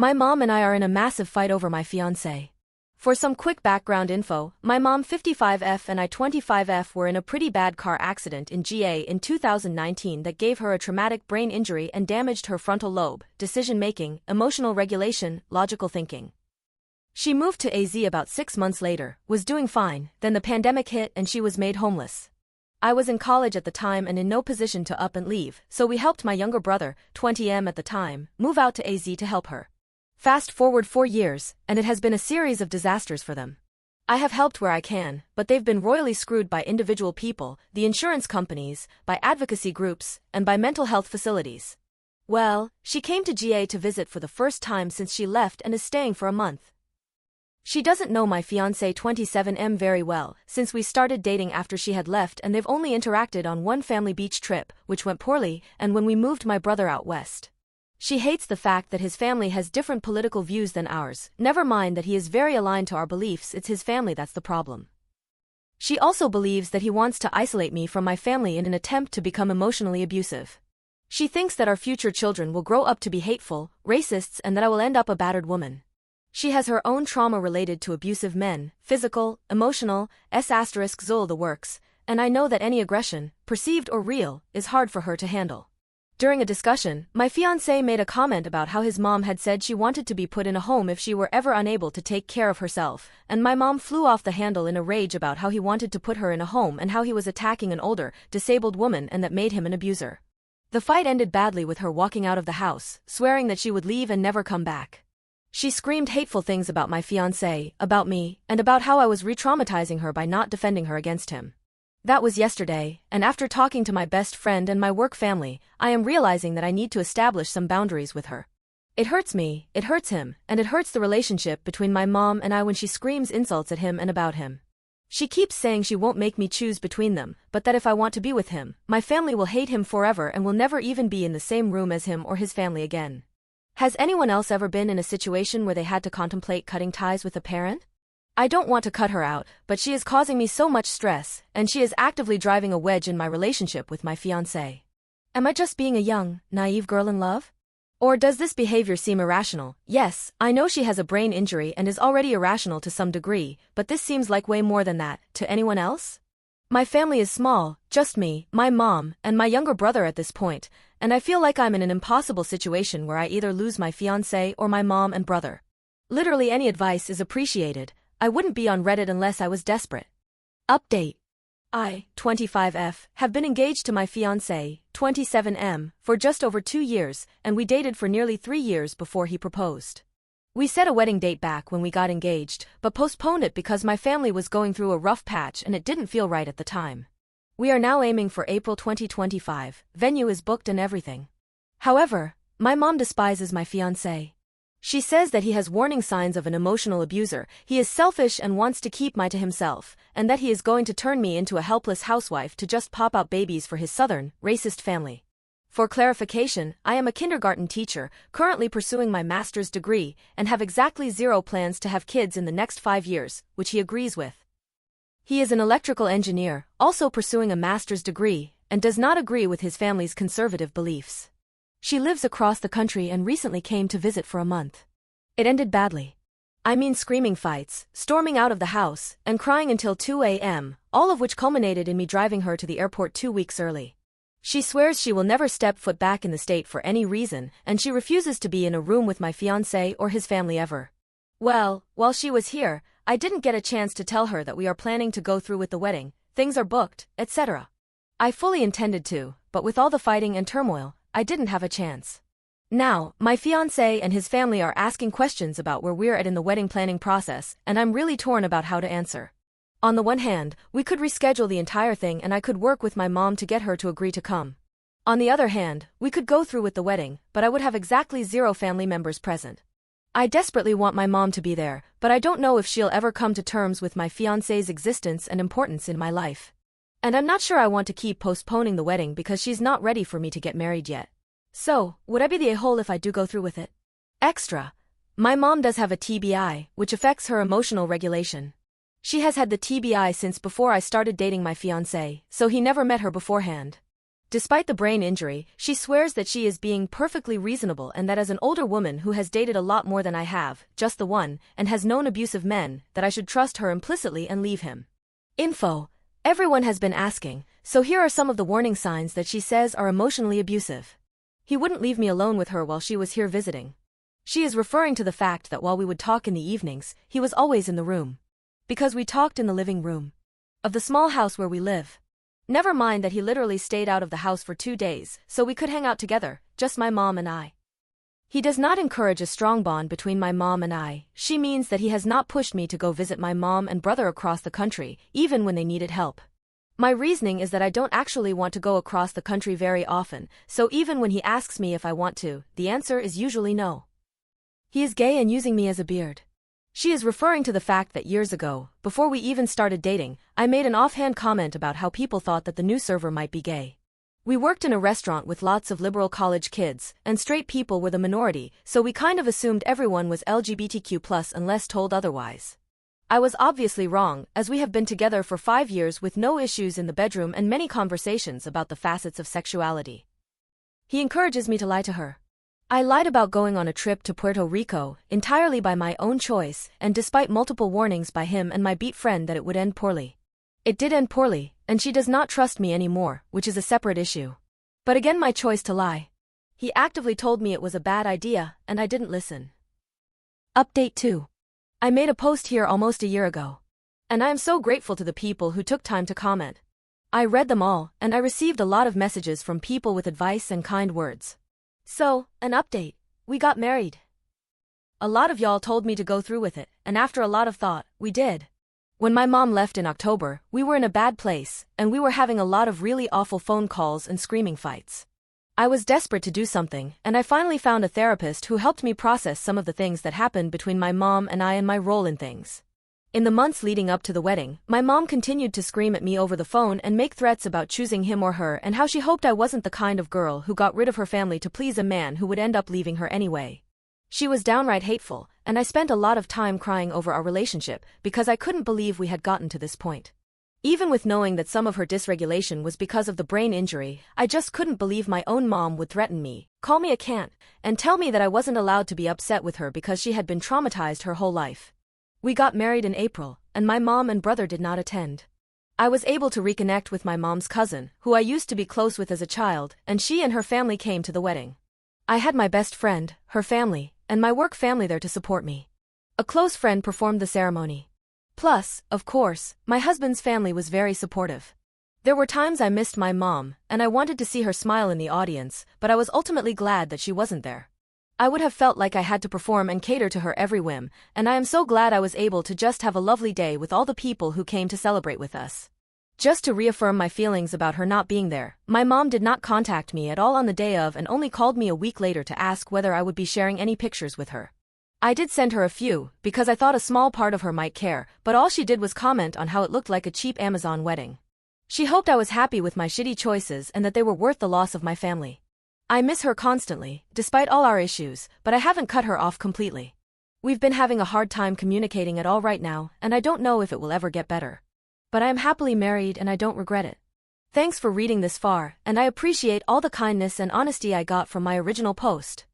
My mom and I are in a massive fight over my fiancé. For some quick background info, my mom 55F and I 25F were in a pretty bad car accident in GA in 2019 that gave her a traumatic brain injury and damaged her frontal lobe, decision-making, emotional regulation, logical thinking. She moved to AZ about 6 months later, was doing fine, then the pandemic hit and she was made homeless. I was in college at the time and in no position to up and leave, so we helped my younger brother, 20M at the time, move out to AZ to help her. Fast forward 4 years, and it has been a series of disasters for them. I have helped where I can, but they've been royally screwed by individual people, the insurance companies, by advocacy groups, and by mental health facilities. Well, she came to GA to visit for the first time since she left and is staying for a month. She doesn't know my fiancé 27M very well, since we started dating after she had left and they've only interacted on one family beach trip, which went poorly, and when we moved my brother out west. She hates the fact that his family has different political views than ours, never mind that he is very aligned to our beliefs, it's his family that's the problem. She also believes that he wants to isolate me from my family in an attempt to become emotionally abusive. She thinks that our future children will grow up to be hateful, racists, and that I will end up a battered woman. She has her own trauma related to abusive men, physical, emotional, **Zul the works, and I know that any aggression, perceived or real, is hard for her to handle. During a discussion, my fiancé made a comment about how his mom had said she wanted to be put in a home if she were ever unable to take care of herself, and my mom flew off the handle in a rage about how he wanted to put her in a home and how he was attacking an older, disabled woman and that made him an abuser. The fight ended badly with her walking out of the house, swearing that she would leave and never come back. She screamed hateful things about my fiancé, about me, and about how I was re-traumatizing her by not defending her against him. That was yesterday, and after talking to my best friend and my work family, I am realizing that I need to establish some boundaries with her. It hurts me, it hurts him, and it hurts the relationship between my mom and I when she screams insults at him and about him. She keeps saying she won't make me choose between them, but that if I want to be with him, my family will hate him forever and will never even be in the same room as him or his family again. Has anyone else ever been in a situation where they had to contemplate cutting ties with a parent? I don't want to cut her out, but she is causing me so much stress, and she is actively driving a wedge in my relationship with my fiancé. Am I just being a young, naive girl in love? Or does this behavior seem irrational? Yes, I know she has a brain injury and is already irrational to some degree, but this seems like way more than that. To anyone else? My family is small, just me, my mom, and my younger brother at this point, and I feel like I'm in an impossible situation where I either lose my fiancé or my mom and brother. Literally any advice is appreciated. I wouldn't be on Reddit unless I was desperate. Update. I, 25F, have been engaged to my fiancé, 27M, for just over 2 years, and we dated for nearly 3 years before he proposed. We set a wedding date back when we got engaged, but postponed it because my family was going through a rough patch and it didn't feel right at the time. We are now aiming for April 2025, venue is booked and everything. However, my mom despises my fiancé. She says that he has warning signs of an emotional abuser, he is selfish and wants to keep me to himself, and that he is going to turn me into a helpless housewife to just pop out babies for his southern, racist family. For clarification, I am a kindergarten teacher, currently pursuing my master's degree, and have exactly 0 plans to have kids in the next 5 years, which he agrees with. He is an electrical engineer, also pursuing a master's degree, and does not agree with his family's conservative beliefs. She lives across the country and recently came to visit for a month. It ended badly. I mean screaming fights, storming out of the house, and crying until 2 a.m., all of which culminated in me driving her to the airport 2 weeks early. She swears she will never step foot back in the state for any reason, and she refuses to be in a room with my fiancé or his family ever. Well, while she was here, I didn't get a chance to tell her that we are planning to go through with the wedding, things are booked, etc. I fully intended to, but with all the fighting and turmoil, I didn't have a chance. Now, my fiancé and his family are asking questions about where we're at in the wedding planning process, and I'm really torn about how to answer. On the one hand, we could reschedule the entire thing and I could work with my mom to get her to agree to come. On the other hand, we could go through with the wedding, but I would have exactly 0 family members present. I desperately want my mom to be there, but I don't know if she'll ever come to terms with my fiancé's existence and importance in my life. And I'm not sure I want to keep postponing the wedding because she's not ready for me to get married yet. So, would I be the a-hole if I do go through with it? Extra. My mom does have a TBI, which affects her emotional regulation. She has had the TBI since before I started dating my fiancé, so he never met her beforehand. Despite the brain injury, she swears that she is being perfectly reasonable and that as an older woman who has dated a lot more than I have, just the one, and has known abusive men, that I should trust her implicitly and leave him. Info. Everyone has been asking, so here are some of the warning signs that she says are emotionally abusive. He wouldn't leave me alone with her while she was here visiting. She is referring to the fact that while we would talk in the evenings, he was always in the room. Because we talked in the living room of the small house where we live. Never mind that he literally stayed out of the house for 2 days, so we could hang out together, just my mom and I. He does not encourage a strong bond between my mom and I. She means that he has not pushed me to go visit my mom and brother across the country, even when they needed help. My reasoning is that I don't actually want to go across the country very often, so even when he asks me if I want to, the answer is usually no. He is gay and using me as a beard. She is referring to the fact that years ago, before we even started dating, I made an offhand comment about how people thought that the new server might be gay. We worked in a restaurant with lots of liberal college kids, and straight people were the minority, so we kind of assumed everyone was LGBTQ+ unless told otherwise. I was obviously wrong, as we have been together for 5 years with no issues in the bedroom and many conversations about the facets of sexuality. He encourages me to lie to her. I lied about going on a trip to Puerto Rico, entirely by my own choice, and despite multiple warnings by him and my beat friend that it would end poorly. It did end poorly, and she does not trust me anymore, which is a separate issue. But again, my choice to lie. He actively told me it was a bad idea, and I didn't listen. Update 2. I made a post here almost a year ago. And I am so grateful to the people who took time to comment. I read them all, and I received a lot of messages from people with advice and kind words. So, an update. We got married. A lot of y'all told me to go through with it, and after a lot of thought, we did. When my mom left in October, we were in a bad place, and we were having a lot of really awful phone calls and screaming fights. I was desperate to do something, and I finally found a therapist who helped me process some of the things that happened between my mom and I and my role in things. In the months leading up to the wedding, my mom continued to scream at me over the phone and make threats about choosing him or her and how she hoped I wasn't the kind of girl who got rid of her family to please a man who would end up leaving her anyway. She was downright hateful, and I spent a lot of time crying over our relationship because I couldn't believe we had gotten to this point. Even with knowing that some of her dysregulation was because of the brain injury, I just couldn't believe my own mom would threaten me, call me a cant, and tell me that I wasn't allowed to be upset with her because she had been traumatized her whole life. We got married in April, and my mom and brother did not attend. I was able to reconnect with my mom's cousin, who I used to be close with as a child, and she and her family came to the wedding. I had my best friend, her family, and my work family there to support me. A close friend performed the ceremony. Plus, of course, my husband's family was very supportive. There were times I missed my mom, and I wanted to see her smile in the audience, but I was ultimately glad that she wasn't there. I would have felt like I had to perform and cater to her every whim, and I am so glad I was able to just have a lovely day with all the people who came to celebrate with us. Just to reaffirm my feelings about her not being there, my mom did not contact me at all on the day of and only called me a week later to ask whether I would be sharing any pictures with her. I did send her a few, because I thought a small part of her might care, but all she did was comment on how it looked like a cheap Amazon wedding. She hoped I was happy with my shitty choices and that they were worth the loss of my family. I miss her constantly, despite all our issues, but I haven't cut her off completely. We've been having a hard time communicating at all right now, and I don't know if it will ever get better. But I am happily married and I don't regret it. Thanks for reading this far, and I appreciate all the kindness and honesty I got from my original post.